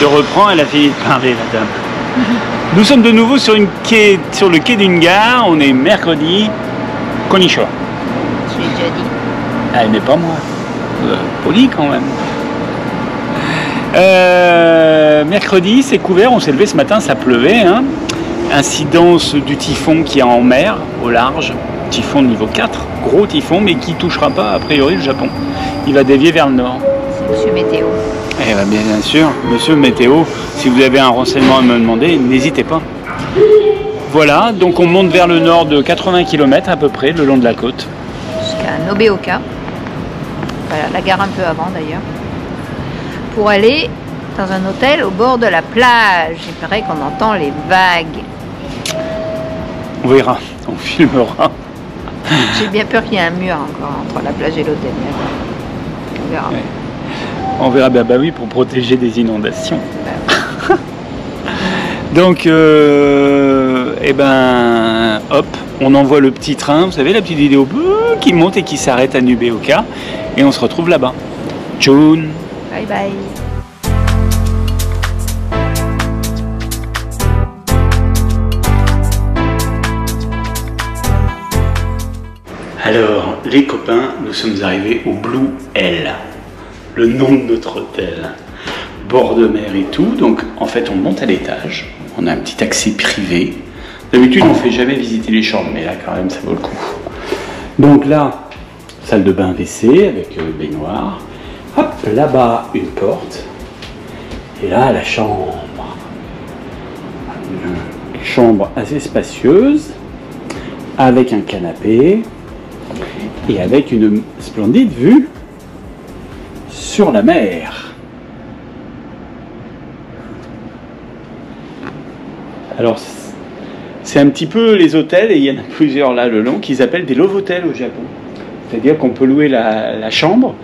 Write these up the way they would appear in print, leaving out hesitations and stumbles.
Je reprends, elle a fini de parler, la dame. Nous sommes de nouveau sur le quai d'une gare. On est mercredi. Konnichiwa. Je l'ai déjà dit. Ah, mais pas moi. Poli quand même. Mercredi, c'est couvert. On s'est levé ce matin, ça pleuvait. Hein. Incidence du typhon qui est en mer, au large. Typhon de niveau 4. Gros typhon, mais qui ne touchera pas, a priori, le Japon. Il va dévier vers le nord. C'est Monsieur Météo. Eh bien sûr, Monsieur Météo, si vous avez un renseignement à me demander, n'hésitez pas. Voilà, donc on monte vers le nord de 80 km à peu près, le long de la côte. Jusqu'à Nobeoka. Voilà, la gare un peu avant d'ailleurs. Pour aller dans un hôtel au bord de la plage. Il paraît qu'on entend les vagues. On verra, on filmera. J'ai bien peur qu'il y ait un mur encore entre la plage et l'hôtel. On verra. Ouais. On verra, bah oui, pour protéger des inondations. Donc, hop, on envoie le petit train, vous savez, la petite vidéo qui monte et qui s'arrête à Nobeoka, et on se retrouve là-bas. Tchoun. Bye bye. Alors, les copains, nous sommes arrivés au Blue L, le nom de notre hôtel. Bord de mer et tout, donc en fait on monte à l'étage, on a un petit accès privé. D'habitude on ne fait jamais visiter les chambres, mais là quand même ça vaut le coup. Donc là, salle de bain WC avec baignoire. Hop, là-bas une porte. Et là la chambre. Une chambre assez spacieuse, avec un canapé et avec une splendide vue sur la mer. Alors, c'est un petit peu les hôtels, et il y en a plusieurs là le long, qu'ils appellent des love hotels au Japon. C'est-à-dire qu'on peut louer la chambre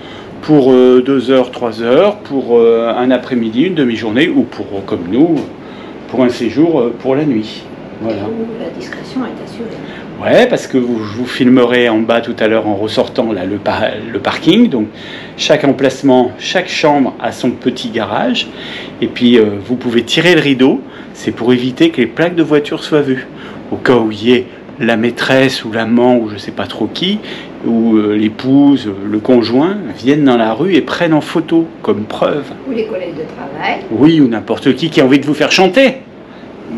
pour 2 heures, 3 heures, pour un après-midi, une demi-journée, ou pour, comme nous, pour un séjour pour la nuit. Voilà. La discrétion est assurée. Ouais, parce que je vous filmerai en bas tout à l'heure en ressortant là, le parking. Donc chaque emplacement, chaque chambre a son petit garage. Et puis vous pouvez tirer le rideau. C'est pour éviter que les plaques de voiture soient vues. Au cas où il y ait la maîtresse ou l'amant ou je ne sais pas trop qui, ou l'épouse, le conjoint, viennent dans la rue et prennent en photo comme preuve. Ou les collègues de travail. Oui, ou n'importe qui a envie de vous faire chanter.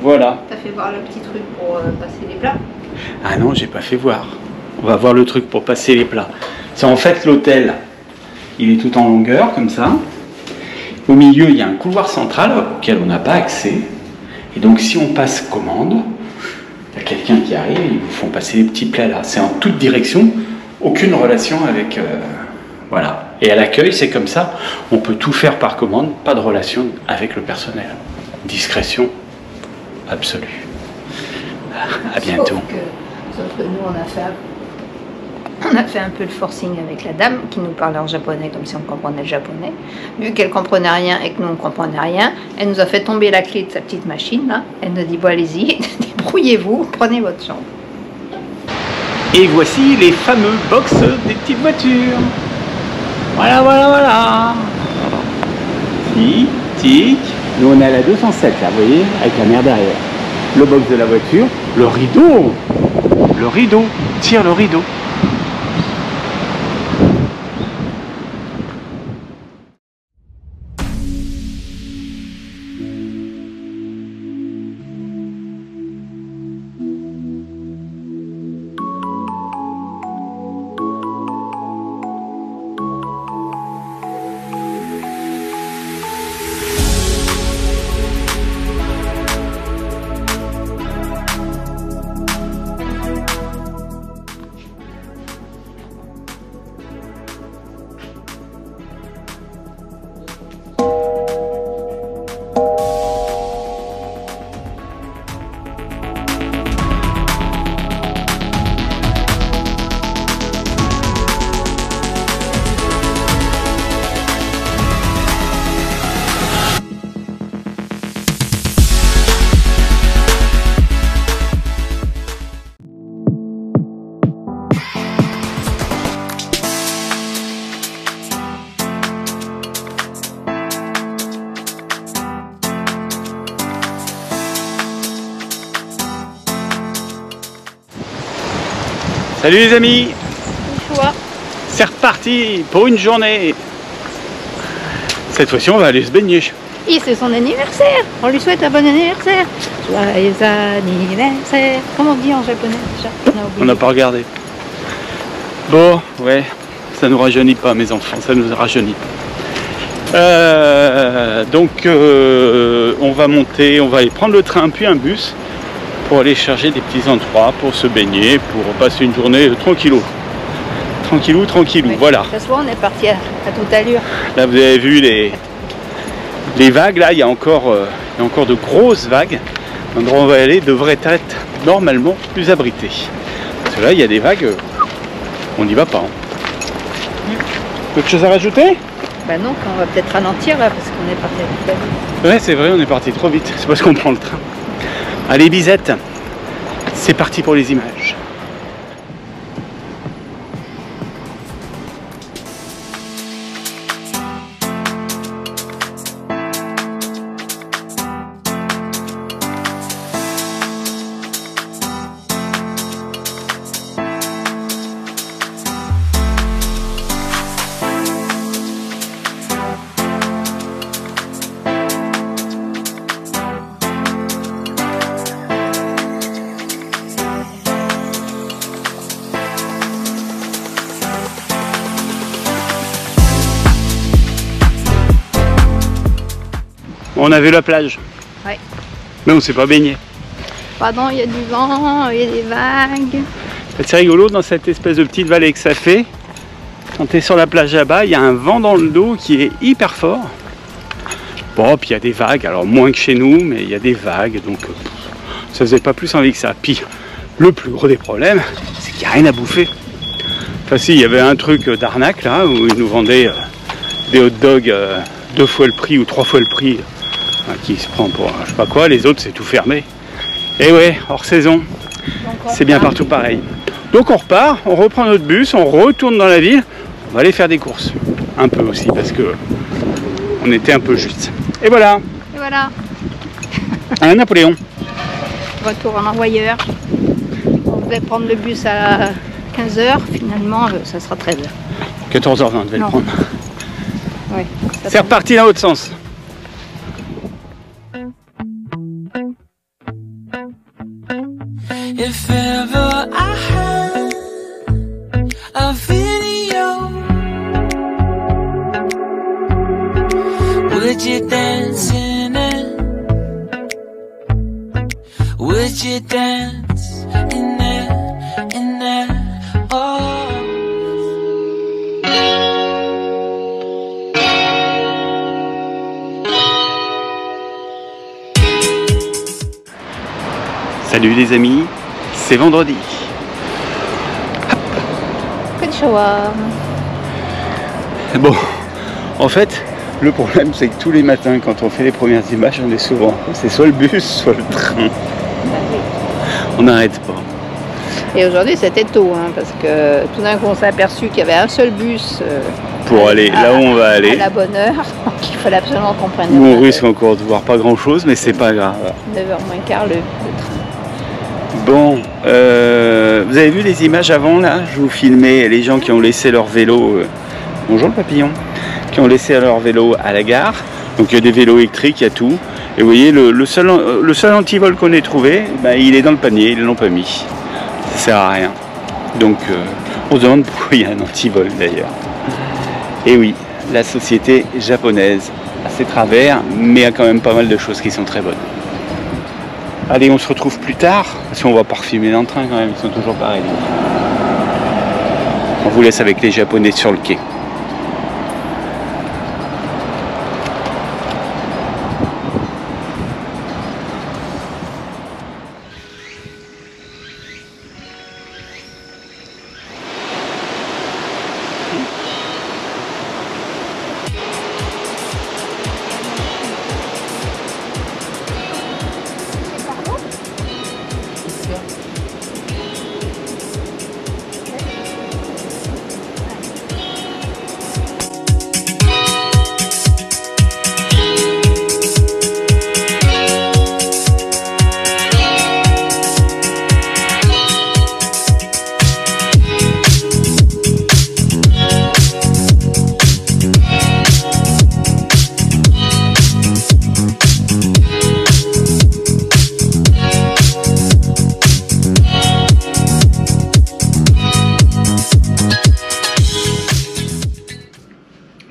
Voilà. T'as fait voir le petit truc pour passer les plats? Ah non, j'ai pas fait voir. On va voir le truc pour passer les plats. C'est en fait l'hôtel. Il est tout en longueur, comme ça. Au milieu, il y a un couloir central auquel on n'a pas accès. Et donc, si on passe commande, il y a quelqu'un qui arrive, ils vous font passer les petits plats là. C'est en toute direction, aucune relation avec... voilà. Et à l'accueil, c'est comme ça. On peut tout faire par commande, pas de relation avec le personnel. Discrétion absolue. À bientôt. Sauf que nous, on a fait un peu le forcing avec la dame qui nous parlait en japonais comme si on comprenait le japonais. Vu qu'elle comprenait rien et que nous on comprenait rien, elle nous a fait tomber la clé de sa petite machine là. Elle nous dit bon allez-y, débrouillez-vous, prenez votre chambre. Et voici les fameux box des petites voitures. Voilà, voilà, voilà. Tic, tic. Nous on est à la 207 là, vous voyez, avec la mer derrière. Le box de la voiture, le rideau, tire le rideau. Salut les amis, Choix. c'est reparti pour une journée. Cette fois-ci on va aller se baigner. Et c'est son anniversaire. On lui souhaite un bon anniversaire. Joyeux anniversaire. Comment on dit en japonais déjà? On n'a pas regardé. Bon, ouais, ça nous rajeunit pas mes enfants, ça nous rajeunit pas. On va monter, on va aller prendre le train puis un bus pour aller chercher des petits endroits pour se baigner, pour passer une journée tranquillou. Tranquillou, oui. Voilà. Ce soir, on est parti à toute allure. Là, vous avez vu les vagues, là, il y a encore de grosses vagues. L'endroit où on va aller devrait être normalement plus abrité. Parce que là, il y a des vagues, on n'y va pas. Quelque chose à rajouter? Bah non, on va peut-être ralentir là, parce qu'on est parti à toute allure. Ouais, c'est vrai, on est parti trop vite. C'est parce qu'on prend le train. Allez Bisette, c'est parti pour les images. On a vu la plage. Ouais. Mais on s'est pas baigné. Pardon, il y a du vent, il y a des vagues. C'est rigolo dans cette espèce de petite vallée que ça fait. Quand tu es sur la plage là-bas, il y a un vent dans le dos qui est hyper fort. Bon, puis il y a des vagues, alors moins que chez nous, mais il y a des vagues, donc ça faisait pas plus envie que ça. Puis le plus gros des problèmes, c'est qu'il n'y a rien à bouffer. Enfin si, il y avait un truc d'arnaque là, où ils nous vendaient des hot dogs 2 fois le prix ou 3 fois le prix. Qui se prend pour je sais pas quoi, les autres c'est tout fermé. Et ouais, hors saison, c'est bien partout pareil. Donc on repart, on reprend notre bus, on retourne dans la ville, on va aller faire des courses. Un peu aussi parce que on était un peu juste. Et voilà. Et voilà. Un Napoléon. Retour en envoyeur. On devait prendre le bus à 15h, finalement ça sera 13h. 14h20 on devait le prendre. Ouais, c'est reparti dans l'autre sens. If ever I had a video, would you dance in it? Would you dance in it, in it? Oh. Salut les amis, c'est vendredi. Konnichiwa. Bon, en fait, le problème c'est que tous les matins quand on fait les premières images, on est souvent, c'est soit le bus, soit le train. On n'arrête pas. Et aujourd'hui c'était tôt, hein, parce que tout d'un coup on s'est aperçu qu'il y avait un seul bus pour aller là où on va aller. À la bonne heure, donc il fallait absolument qu'on prenne où on risque encore de voir pas grand chose, mais c'est pas grave. 9h moins quart le train. Bon, vous avez vu les images avant là? Je vous filmais les gens qui ont laissé leur vélo, bonjour le papillon, qui ont laissé leur vélo à la gare. Donc il y a des vélos électriques, il y a tout. Et vous voyez, le seul antivol qu'on ait trouvé, ben, il est dans le panier, ils ne l'ont pas mis. Ça sert à rien. Donc on se demande pourquoi il y a un antivol d'ailleurs. Et oui, la société japonaise a ses travers, mais il y a quand même pas mal de choses qui sont très bonnes. Allez, on se retrouve plus tard, parce qu'on va pas refumer dans le train quand même, ils sont toujours pareils. On vous laisse avec les Japonais sur le quai.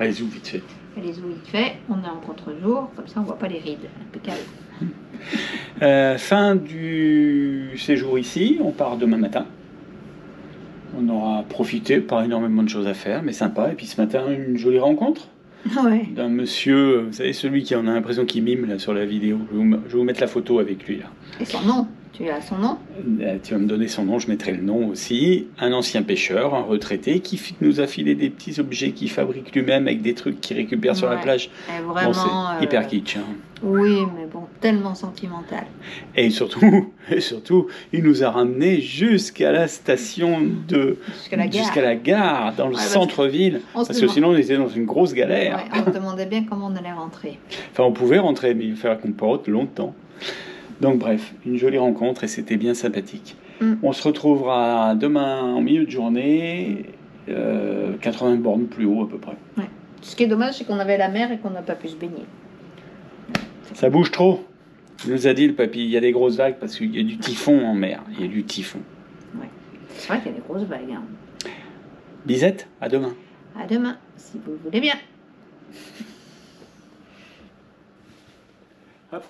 les zoos vite fait. Et les zoos vite fait, on est en contre-jour, comme ça on voit pas les rides. Impeccable. Fin du séjour ici, on part demain matin. On aura profité, pas énormément de choses à faire, mais sympa. Et puis ce matin, une jolie rencontre Ouais. d'un monsieur, vous savez, celui qui en a l'impression qu'il mime là sur la vidéo. Je vais vous mettre la photo avec lui là. Et son nom, tu as son nom? Tu vas me donner son nom, je mettrai le nom aussi. Un ancien pêcheur, un retraité, qui nous a filé des petits objets qu'il fabrique lui-même avec des trucs qu'il récupère sur la Ouais. plage. Et Bon, vraiment. c'est hyper kitsch. Hein. Oui, mais bon, tellement sentimental. Et surtout, il nous a ramenés jusqu'à la station Jusqu'à la gare. dans le Ouais, centre-ville. on se Parce que demande- sinon, on était dans une grosse galère. Ouais, on se demandait bien comment on allait rentrer. Enfin, on pouvait rentrer, mais il fallait qu'on porte longtemps. Donc bref, une jolie rencontre et c'était bien sympathique. On se retrouvera demain en milieu de journée, 80 bornes plus haut à peu près. Ouais. Ce qui est dommage, c'est qu'on avait la mer et qu'on n'a pas pu se baigner. Ça bouge trop. Il nous a dit le papy, il y a des grosses vagues parce qu'il y a du typhon en mer. Il y a du typhon. Ouais. C'est vrai qu'il y a des grosses vagues. Hein. Bisette, à demain. À demain, si vous le voulez bien. Hop.